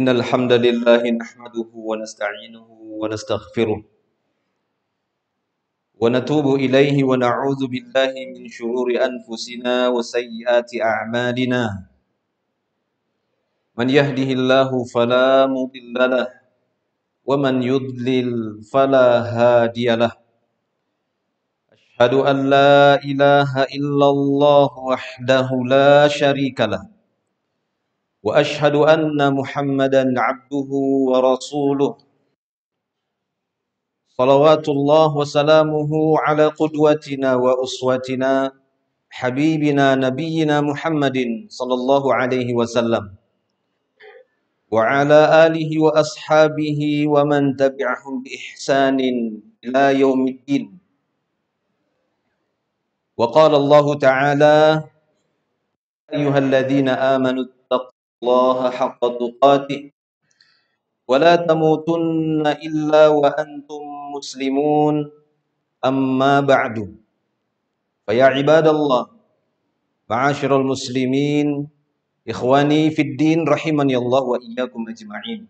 إن الحمد لله نحمده ونستعينه ونستغفره ونتوب إليه ونعوذ بالله من شرور أنفسنا وسيئات أعمالنا من يهده الله فلا مضل له ومن يضلل فلا هادي له أشهد أن لا إله إلا الله وحده لا شريك له وأشهد أن محمدا عبده ورسوله صلوات الله وسلامه على قدوتنا وأسوتنا حبيبنا نبينا محمد صلى الله عليه وسلم وعلى آله وأصحابه ومن تبعهم بإحسان إلى يوم الدين. وقال الله تعالى: أيها الذين آمنوا اتقوا الله حق تقاته ولا تموتن إلا وأنتم مسلمون أما بعد فيا عباد الله معاشر المسلمين إخواني في الدين رحمني الله وإياكم أجمعين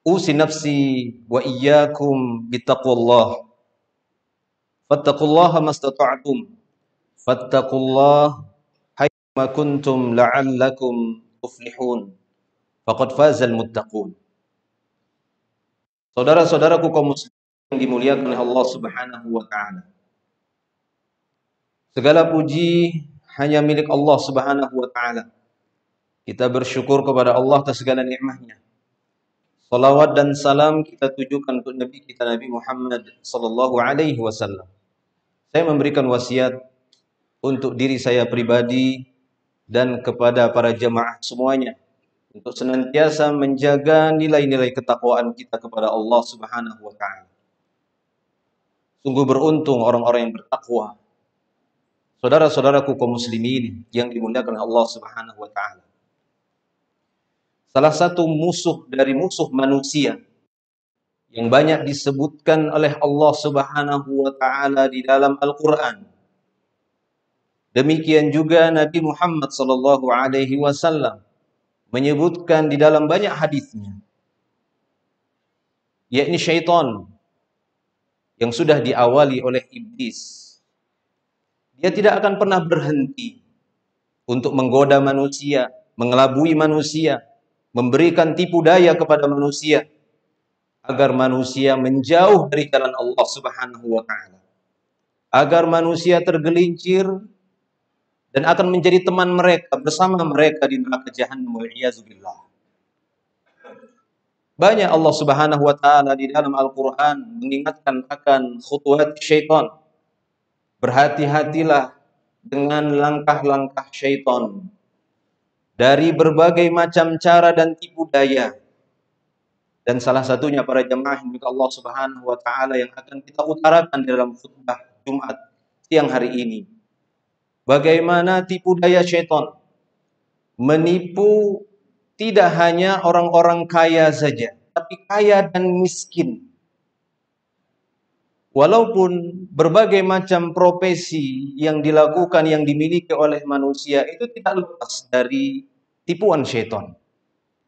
أوصي نفسي وإياكم بتقوى الله فاتقوا الله ما استطعتم فاتقوا الله حيثما كنتم لعلكم تفلحون faqad fazal muttaqun. Saudara-saudaraku kaum muslimin yang dimuliakan oleh Allah Subhanahu wa taala. Segala puji hanya milik Allah Subhanahu wa taala. Kita bersyukur kepada Allah atas segala nikmatnya. Salawat dan salam kita tujukan untuk Nabi kita Nabi Muhammad sallallahu alaihi wasallam. Saya memberikan wasiat untuk diri saya pribadi dan kepada para jemaah semuanya untuk senantiasa menjaga nilai-nilai ketakwaan kita kepada Allah Subhanahu wa taala. Sungguh beruntung orang-orang yang bertakwa. Saudara-saudaraku kaum muslimin yang dimuliakan Allah Subhanahu wa taala. Salah satu musuh dari musuh manusia yang banyak disebutkan oleh Allah Subhanahu wa taala di dalam Al-Qur'an. Demikian juga Nabi Muhammad sallallahu alaihi wasallam menyebutkan di dalam banyak hadisnya, yakni syaitan yang sudah diawali oleh iblis. Dia tidak akan pernah berhenti untuk menggoda manusia, mengelabui manusia, memberikan tipu daya kepada manusia agar manusia menjauh dari jalan Allah Subhanahu wa taala, agar manusia tergelincir dan akan menjadi teman mereka, bersama mereka di neraka jahannam wal iyaz billah. Banyak Allah Subhanahu wa taala di dalam Al-Qur'an mengingatkan akan khutuwat syaitan. Berhati-hatilah dengan langkah-langkah syaitan dari berbagai macam cara dan tipu daya. Dan salah satunya para jemaah milik Allah Subhanahu wa taala yang akan kita utarakan di dalam khutbah Jumat siang hari ini. Bagaimana tipu daya syaitan menipu tidak hanya orang-orang kaya saja, tapi kaya dan miskin. Walaupun berbagai macam profesi yang dilakukan, yang dimiliki oleh manusia itu tidak lepas dari tipuan syaitan,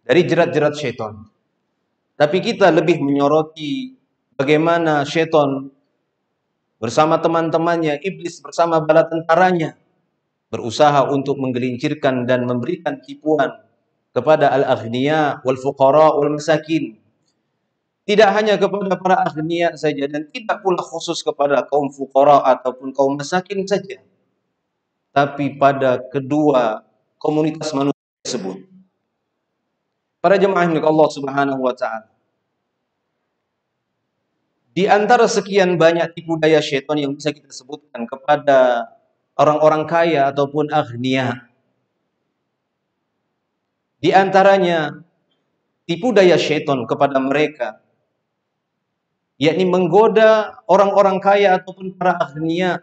dari jerat-jerat syaitan. Tapi kita lebih menyoroti bagaimana syaitan bersama teman-temannya, iblis bersama bala tentaranya, berusaha untuk menggelincirkan dan memberikan tipuan kepada al-aghniya wal fuqara wal masakin. Tidak hanya kepada para aghniya saja dan tidak pula khusus kepada kaum fuqara ataupun kaum masakin saja, tapi pada kedua komunitas manusia tersebut. Para jemaah milik Allah Subhanahu wa taala, di antara sekian banyak tipu daya syaitan yang bisa kita sebutkan kepada orang-orang kaya ataupun aghnia, di antaranya tipu daya syaitan kepada mereka, yakni menggoda orang-orang kaya ataupun para aghnia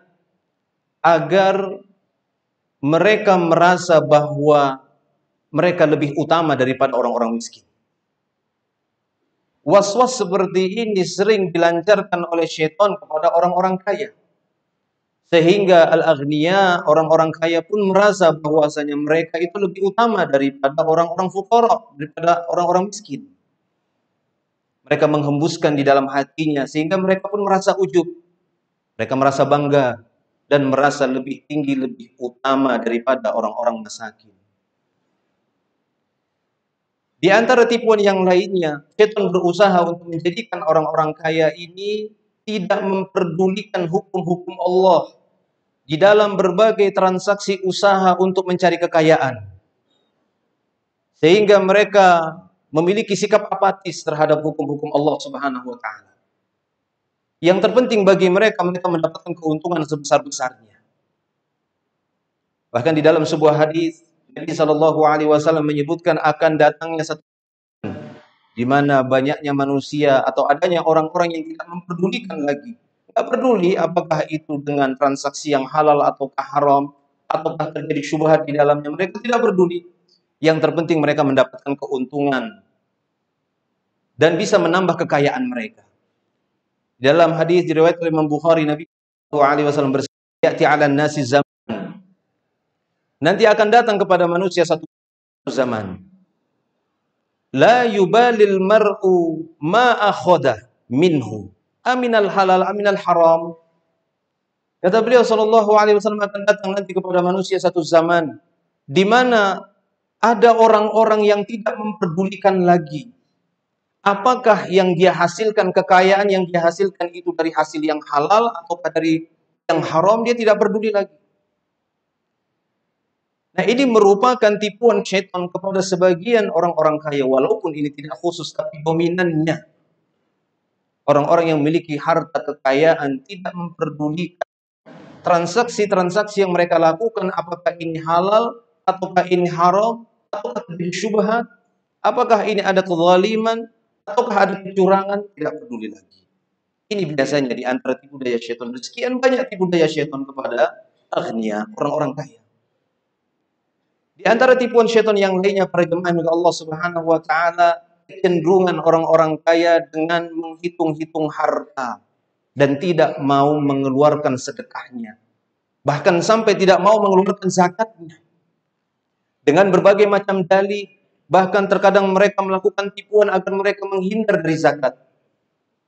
agar mereka merasa bahwa mereka lebih utama daripada orang-orang miskin. Was-was seperti ini sering dilancarkan oleh syaitan kepada orang-orang kaya. Sehingga al-aghniya, orang-orang kaya pun merasa bahwasanya mereka itu lebih utama daripada orang-orang fuqara, daripada orang-orang miskin. Mereka menghembuskan di dalam hatinya sehingga mereka pun merasa ujub. Mereka merasa bangga dan merasa lebih tinggi, lebih utama daripada orang-orang masakin. Di antara tipuan yang lainnya, setan berusaha untuk menjadikan orang-orang kaya ini tidak memperdulikan hukum-hukum Allah di dalam berbagai transaksi usaha untuk mencari kekayaan. Sehingga mereka memiliki sikap apatis terhadap hukum-hukum Allah Subhanahu wa taala. Yang terpenting bagi mereka, mereka mendapatkan keuntungan sebesar-besarnya. Bahkan di dalam sebuah hadis, Nabi Shallallahu alaihi wasallam menyebutkan akan datangnya satu di mana banyaknya manusia atau adanya orang-orang yang tidak memperdulikan lagi. Tidak peduli apakah itu dengan transaksi yang halal ataukah haram, ataukah terjadi syubhat di dalamnya. Mereka tidak peduli. Yang terpenting mereka mendapatkan keuntungan dan bisa menambah kekayaan mereka. Dalam hadis diriwayatkan oleh Imam Bukhari, Nabi sallallahu alaihi wasallam bersabda, "Ya'ti 'alan nasi zaman." Nanti akan datang kepada manusia satu zaman. La yubalil mar'u ma akhadha minhu. Aminal halal, aminal haram. Kata beliau sallallahu alaihi wasallam, akan datang nanti kepada manusia satu zaman di mana ada orang-orang yang tidak memperdulikan lagi apakah yang dia hasilkan, kekayaan yang dia hasilkan itu dari hasil yang halal ataukah dari yang haram, dia tidak peduli lagi. Nah, ini merupakan tipuan syaitan kepada sebagian orang-orang kaya, walaupun ini tidak khusus, tapi dominannya. Orang-orang yang memiliki harta kekayaan tidak memperdulikan transaksi-transaksi yang mereka lakukan, apakah ini halal, ataukah ini haram, ataukah ini syubhat, apakah ini ada kezaliman, ataukah ada kecurangan, tidak peduli lagi. Ini biasanya di antara tipu daya syaitan. Sekian banyak tipu daya syaitan kepada aghnia, orang-orang kaya. Di antara tipuan syaitan yang lainnya, para jemaah Allah Subhanahu wa taala, kecenderungan orang-orang kaya dengan menghitung-hitung harta dan tidak mau mengeluarkan sedekahnya. Bahkan sampai tidak mau mengeluarkan zakatnya. Dengan berbagai macam dalih, bahkan terkadang mereka melakukan tipuan agar mereka menghindar dari zakat.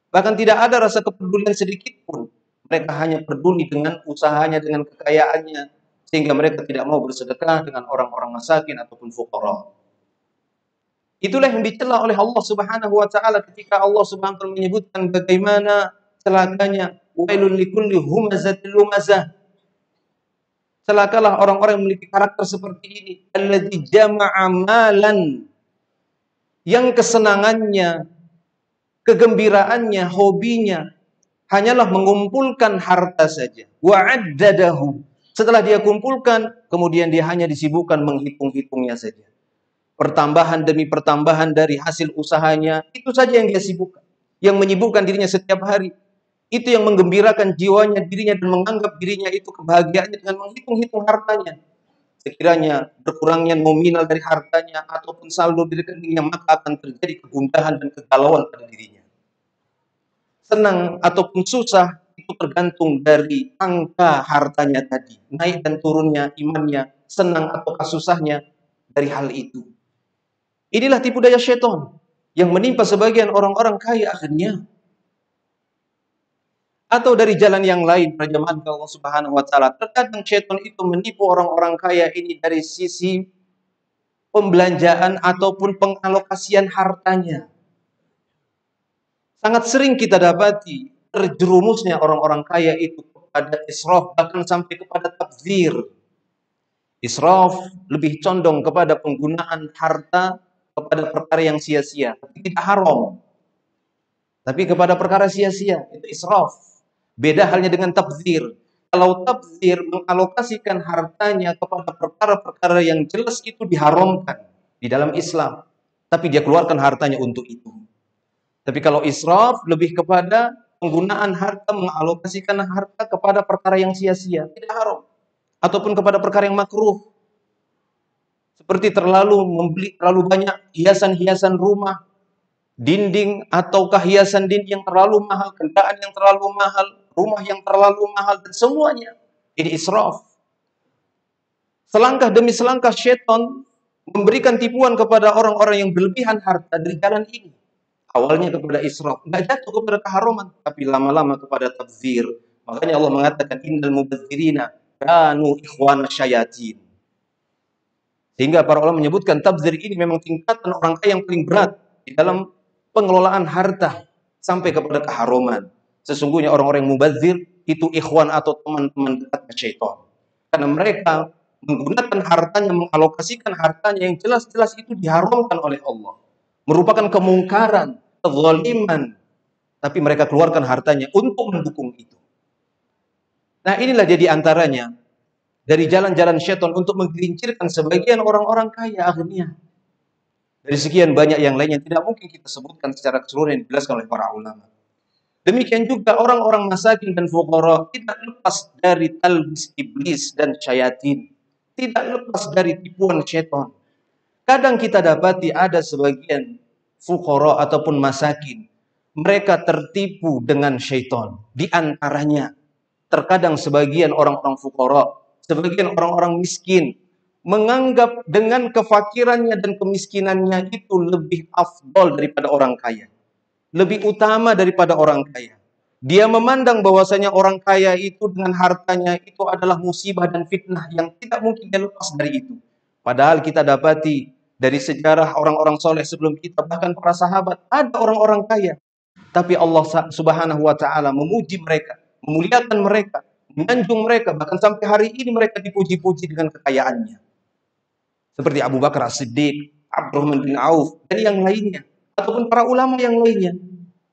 Bahkan tidak ada rasa kepedulian sedikit pun. Mereka hanya peduli dengan usahanya, dengan kekayaannya, sehingga mereka tidak mau bersedekah dengan orang-orang masakin ataupun fuqara. Itulah yang dicela oleh Allah Subhanahu wa taala ketika Allah Subhanahu wa taala menyebutkan bagaimana celakanya wailul likulli humazatil lumazah. Celakalah orang-orang yang memiliki karakter seperti ini, alladzi jama'a malan, yang kesenangannya, kegembiraannya, hobinya hanyalah mengumpulkan harta saja. Wa'addadahu. Setelah dia kumpulkan, kemudian dia hanya disibukkan menghitung-hitungnya saja. Pertambahan demi pertambahan dari hasil usahanya, itu saja yang dia sibukkan. Yang menyibukkan dirinya setiap hari. Itu yang menggembirakan jiwanya, dirinya, dan menganggap dirinya itu kebahagiaannya dengan menghitung-hitung hartanya. Sekiranya berkurangnya nominal dari hartanya ataupun saldo di rekeningnya, maka akan terjadi kegundahan dan kegalauan pada dirinya. Senang ataupun susah itu tergantung dari angka hartanya tadi. Naik dan turunnya imannya, senang ataukah susahnya dari hal itu. Inilah tipu daya syaitan yang menimpa sebagian orang-orang kaya akhirnya. Atau dari jalan yang lain, para jemaah Allah Subhanahu wa taala, terkadang syaitan itu menipu orang-orang kaya ini dari sisi pembelanjaan ataupun pengalokasian hartanya. Sangat sering kita dapati terjerumusnya orang-orang kaya itu kepada israf, bahkan sampai kepada tabdzir. Israf lebih condong kepada penggunaan harta kepada perkara yang sia-sia, tapi tidak haram. Tapi kepada perkara sia-sia, itu israf. Beda halnya dengan tabdzir. Kalau tabdzir mengalokasikan hartanya kepada perkara-perkara yang jelas, itu diharamkan di dalam Islam. Tapi dia keluarkan hartanya untuk itu. Tapi kalau israf lebih kepada penggunaan harta, mengalokasikan harta kepada perkara yang sia-sia, tidak haram. Ataupun kepada perkara yang makruh. Seperti membeli terlalu banyak hiasan-hiasan rumah, dinding ataukah hiasan dinding yang terlalu mahal, kendaraan yang terlalu mahal, rumah yang terlalu mahal, dan semuanya. Ini israf. Selangkah demi selangkah syaitan memberikan tipuan kepada orang-orang yang berlebihan harta dari jalan ini. Awalnya kepada israf, nggak jatuh kepada keharuman, tapi lama-lama kepada tabdzir. Makanya Allah mengatakan innal mubadzirina kanu ikhwana syayatin. Sehingga para ulama menyebutkan tabdzir ini memang tingkatan orang kaya yang paling berat di dalam pengelolaan harta sampai kepada keharuman. Sesungguhnya orang-orang yang mubadzir itu ikhwan atau teman-teman dekat syaitan. Karena mereka menggunakan hartanya, mengalokasikan hartanya yang jelas-jelas itu diharamkan oleh Allah. Merupakan kemungkaran, kezaliman. Tapi mereka keluarkan hartanya untuk mendukung itu. Nah inilah jadi antaranya dari jalan-jalan syaitan untuk menggelincirkan sebagian orang-orang kaya akhirnya. Dari sekian banyak yang lainnya tidak mungkin kita sebutkan secara keseluruhan yang dijelaskan oleh para ulama. Demikian juga orang-orang masakin dan fuqara tidak lepas dari talbis iblis dan syayatin. Tidak lepas dari tipuan syaitan. Kadang kita dapati ada sebagian fuqara ataupun masakin. Mereka tertipu dengan syaitan. Di antaranya, terkadang sebagian orang-orang fuqara, sebagian orang-orang miskin, menganggap dengan kefakirannya dan kemiskinannya itu lebih afdol daripada orang kaya. Lebih utama daripada orang kaya. Dia memandang bahwasanya orang kaya itu dengan hartanya itu adalah musibah dan fitnah yang tidak mungkin dia lepas dari itu. Padahal kita dapati dari sejarah orang-orang soleh sebelum kita, bahkan para sahabat, ada orang-orang kaya. Tapi Allah Subhanahu wa Ta'ala memuji mereka, memuliakan mereka, menyanjung mereka, bahkan sampai hari ini mereka dipuji-puji dengan kekayaannya. Seperti Abu Bakar As-Siddiq, Abdurrahman bin Auf, dan yang lainnya. Ataupun para ulama yang lainnya.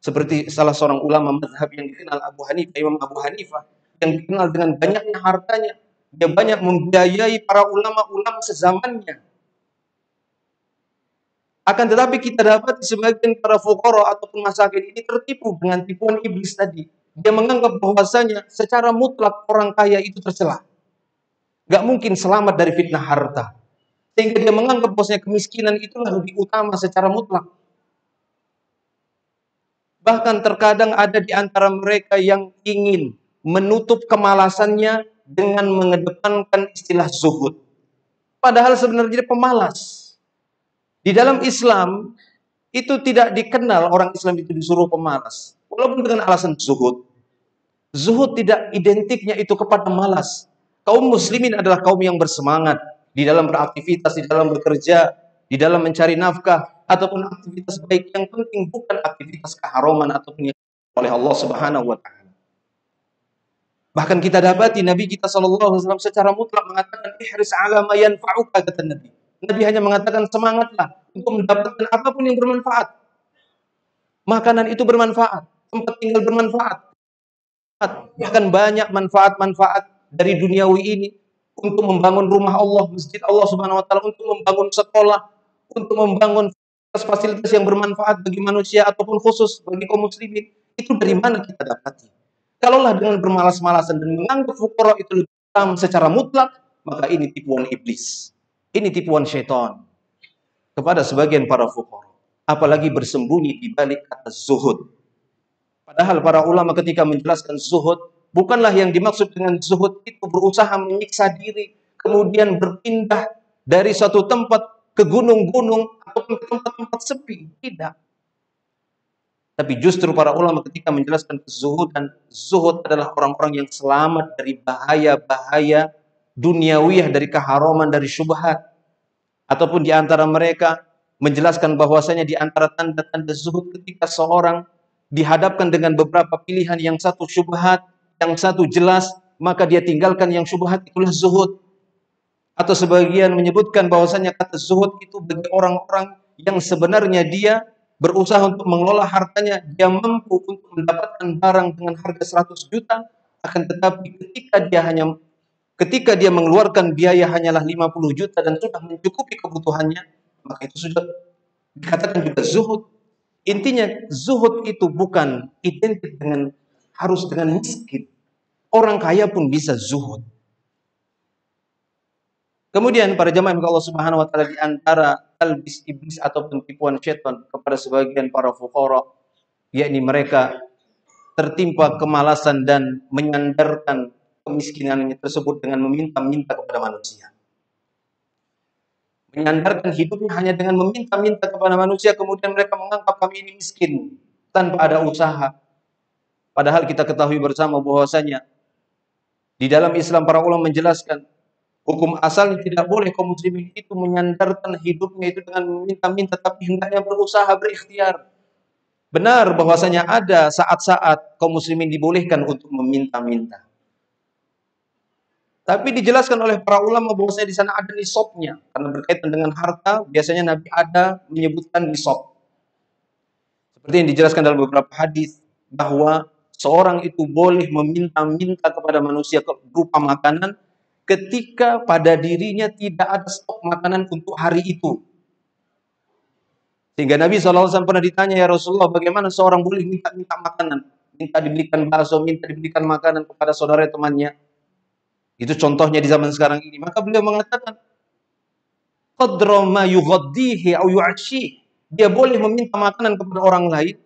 Seperti salah seorang ulama mazhab yang dikenal Imam Abu Hanifah, yang dikenal dengan banyaknya hartanya. Dia banyak membiayai para ulama-ulama sezamannya. Akan tetapi kita dapat sebagian para fuqara ataupun masakin ini tertipu dengan tipuan iblis tadi. Dia menganggap bahwasanya secara mutlak orang kaya itu tercela. Gak mungkin selamat dari fitnah harta. Sehingga dia menganggap bahwasanya kemiskinan itulah lebih utama secara mutlak. Bahkan terkadang ada di antara mereka yang ingin menutup kemalasannya dengan mengedepankan istilah zuhud. Padahal sebenarnya dia pemalas. Di dalam Islam, itu tidak dikenal orang Islam itu disuruh pemalas. Walaupun dengan alasan zuhud. Zuhud tidak identiknya itu kepada malas. Kaum muslimin adalah kaum yang bersemangat di dalam beraktivitas, di dalam bekerja, di dalam mencari nafkah, ataupun aktivitas baik. Yang penting bukan aktivitas keharuman ataupun yang oleh Allah Subhanahu wa Ta'ala. Bahkan kita dapati Nabi kita SAW secara mutlak mengatakan ihris ala ma yanfa'uka, kata Nabi. Nabi hanya mengatakan semangatlah untuk mendapatkan apapun yang bermanfaat. Makanan itu bermanfaat, tempat tinggal bermanfaat. Bahkan banyak manfaat-manfaat dari duniawi ini untuk membangun rumah Allah, masjid Allah Subhanahu wa Ta'ala, untuk membangun sekolah, untuk membangun fasilitas yang bermanfaat bagi manusia ataupun khusus bagi kaum muslimin. Itu dari mana kita dapati? Kalaulah dengan bermalas-malasan dan menganggap fuqara itu lebih utama secara mutlak, maka ini tipuan iblis. Ini tipuan syaitan kepada sebagian para fuqara. Apalagi bersembunyi di balik kata zuhud. Padahal para ulama ketika menjelaskan zuhud, bukanlah yang dimaksud dengan zuhud itu berusaha menyiksa diri, kemudian berpindah dari suatu tempat ke gunung-gunung ataupun ke tempat-tempat sepi. Tidak. Tapi justru para ulama ketika menjelaskan kezuhudan, zuhud adalah orang-orang yang selamat dari bahaya-bahaya duniawiyah, dari keharuman, dari syubhat. Ataupun di antara mereka menjelaskan bahwasanya di antara tanda-tanda zuhud ketika seorang dihadapkan dengan beberapa pilihan, yang satu syubhat, yang satu jelas, maka dia tinggalkan yang syubhat, itulah zuhud. Atau sebagian menyebutkan bahwasanya kata zuhud itu bagi orang-orang yang sebenarnya dia berusaha untuk mengelola hartanya, dia mampu untuk mendapatkan barang dengan harga 100 juta, akan tetapi ketika dia mengeluarkan biaya hanyalah 50 juta dan sudah mencukupi kebutuhannya, maka itu sudah dikatakan juga zuhud. Intinya zuhud itu bukan identik dengan harus dengan miskin. Orang kaya pun bisa zuhud. Kemudian para jamaah yang Allah Subhanahu wa Ta'ala, di antara talbis iblis ataupun tipuan syaitan kepada sebagian para fuqara, yakni mereka tertimpa kemalasan dan menyandarkan kemiskinannya tersebut dengan meminta-minta kepada manusia. Menyandarkan hidupnya hanya dengan meminta-minta kepada manusia, kemudian mereka menganggap kami ini miskin tanpa ada usaha. Padahal kita ketahui bersama bahwasanya di dalam Islam para ulama menjelaskan hukum asalnya tidak boleh kaum muslimin itu menyandarkan hidupnya itu dengan meminta-minta, tapi hendaknya berusaha, berikhtiar. Benar bahwasanya ada saat-saat kaum muslimin dibolehkan untuk meminta-minta. Tapi dijelaskan oleh para ulama bahwasanya di sana ada nisabnya. Karena berkaitan dengan harta, biasanya Nabi ada menyebutkan nisab. Seperti yang dijelaskan dalam beberapa hadis bahwa seorang itu boleh meminta-minta kepada manusia berupa makanan ketika pada dirinya tidak ada stok makanan untuk hari itu. Sehingga Nabi SAW pernah ditanya, ya Rasulullah, bagaimana seorang boleh minta-minta makanan? Minta diberikan bakso, minta diberikan makanan kepada saudara temannya. Itu contohnya di zaman sekarang ini. Maka beliau mengatakan, qadra ma yughaddihi au yu'ashi. Dia boleh meminta makanan kepada orang lain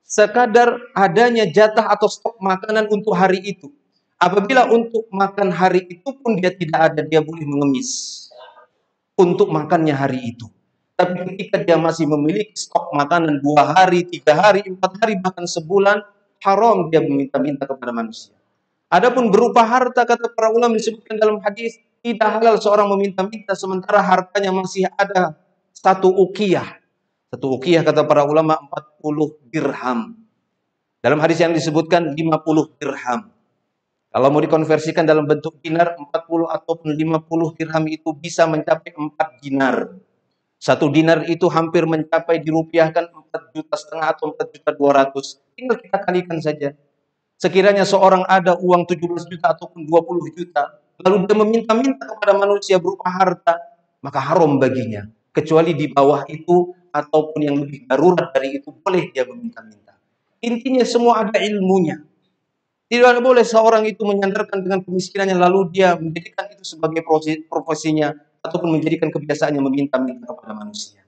sekadar adanya jatah atau stok makanan untuk hari itu. Apabila untuk makan hari itu pun dia tidak ada, dia boleh mengemis untuk makannya hari itu. Tapi ketika dia masih memiliki stok makanan 2 hari, 3 hari, 4 hari, bahkan sebulan, haram dia meminta-minta kepada manusia. Adapun berupa harta, kata para ulama disebutkan dalam hadis, tidak halal seorang meminta-minta sementara hartanya masih ada 1 uqiyah. 1 uqiyah kata para ulama 40 dirham. Dalam hadis yang disebutkan 50 dirham. Kalau mau dikonversikan dalam bentuk dinar, 40 ataupun 50 dirham itu bisa mencapai 4 dinar. 1 dinar itu hampir mencapai dirupiahkan 4,5 juta atau 4,2 juta. Tinggal kita kalikan saja. Sekiranya seorang ada uang 17 juta ataupun 20 juta, lalu dia meminta-minta kepada manusia berupa harta, maka haram baginya. Kecuali di bawah itu ataupun yang lebih darurat dari itu, boleh dia meminta-minta. Intinya semua ada ilmunya. Tidak boleh seorang itu menyandarkan dengan kemiskinannya lalu dia menjadikan itu sebagai profesinya ataupun menjadikan kebiasaannya meminta-minta kepada manusia.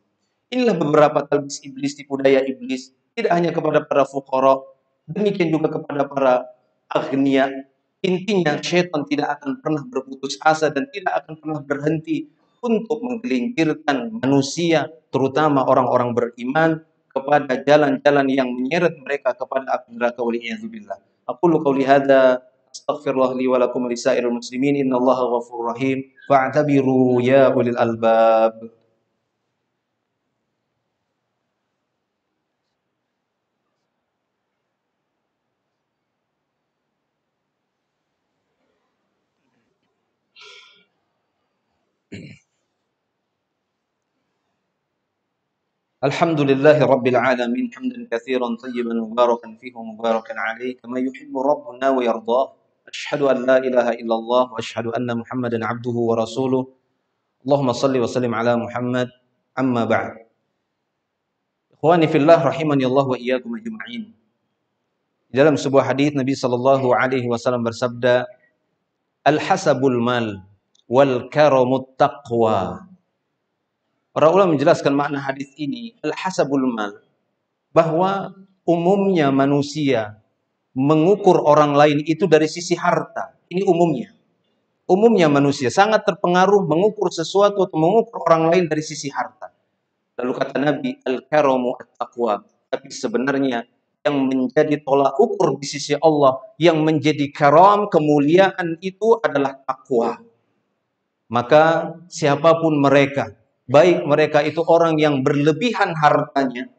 Inilah beberapa talbis iblis, tipu daya iblis, tidak hanya kepada para fuqara, demikian juga kepada para aghnia. Intinya syaitan tidak akan pernah berputus asa dan tidak akan pernah berhenti untuk menggelincirkan manusia, terutama orang-orang beriman, kepada jalan-jalan yang menyeret mereka kepada api neraka waliyadzubillah. Aqulu qawli hadza astaghfirullah li wa lakum wa lisairil muslimin innallaha ghafurur rahim fa'tabiru ya ulil albab. Alhamdulillahi rabbil alamin hamdan katsiran tayyiban mubarakan fihi mubarakan alaihi kama yuhibbu rabbuna wa yardah. Asyhadu an la ilaha illallah wa asyhadu anna Muhammadan abduhu wa rasuluh. Allahumma salli wa sallim ala Muhammad. Amma ba'd. Ikhwani fillah rahimani Allah wa iyyakum ajma'in. Di dalam sebuah hadis Nabi sallallahu alaihi wasallam bersabda, "Al-hasabul mal wal karamut taqwa." Para ulama menjelaskan makna hadis ini, al-hasabul mal, bahwa umumnya manusia mengukur orang lain itu dari sisi harta. Ini umumnya. Umumnya manusia sangat terpengaruh mengukur sesuatu atau mengukur orang lain dari sisi harta. Lalu kata Nabi, al-karamu at-taqwa. Tapi sebenarnya yang menjadi tolak ukur di sisi Allah, yang menjadi karam, kemuliaan itu adalah takwa. Maka siapapun mereka, baik mereka itu orang yang berlebihan hartanya,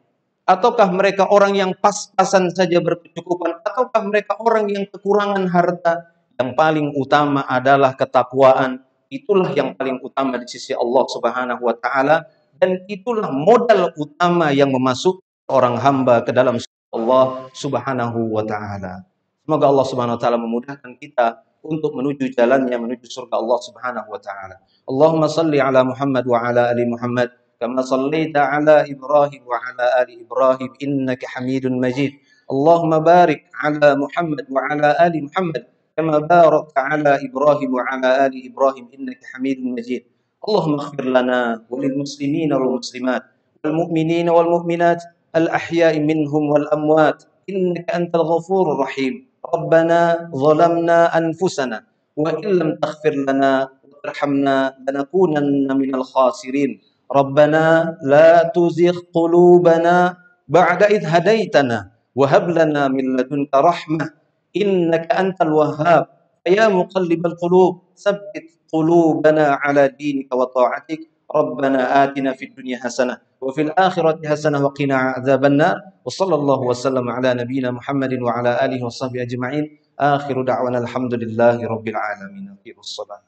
ataukah mereka orang yang pas-pasan saja berkecukupan, ataukah mereka orang yang kekurangan harta, yang paling utama adalah ketakwaan. Itulah yang paling utama di sisi Allah Subhanahu wa taala, dan itulah modal utama yang memasukkan orang hamba ke dalam surga Allah Subhanahu wa taala. Semoga Allah Subhanahu wa taala memudahkan kita untuk menuju jalannya, menuju surga Allah Subhanahu wa taala. Allahumma salli ala Muhammad wa ala ali Muhammad kama sallaita ala Ibrahim wa ala ali Ibrahim innaka Hamidun Majid. Allahumma barik ala Muhammad wa ala ali Muhammad kama barakta ala Ibrahim wa ala ali Ibrahim innaka Hamidun Majid. Allahumma ighfir lana wa lil muslimina wal muslimat wal mu'minina wal mu'minat al ahya'i minhum wal amwat innaka antal ghafurur rahim. Rabbana zalamna anfusana wa illam taghfir lana wa tarhamna lanakunanna minal khasirin. Rabbana la tuzigh qulubana ba'da idh hadaitana wa hab lana min ladunka rahmah innaka antal wahhab. Ya muqallibal qulub tsabbit qulubana ala dinika wa ta'atik. Rabbana atina fid dunya hasanah wa fil akhirati hasanah wa qina adzabannar. Wa sallallahu wasallam ala nabiyyina Muhammadin wa ala alihi wa sahbihi ajma'in. Akhiru da'wana alhamdulillahi rabbil alamin. Aqimish shalah.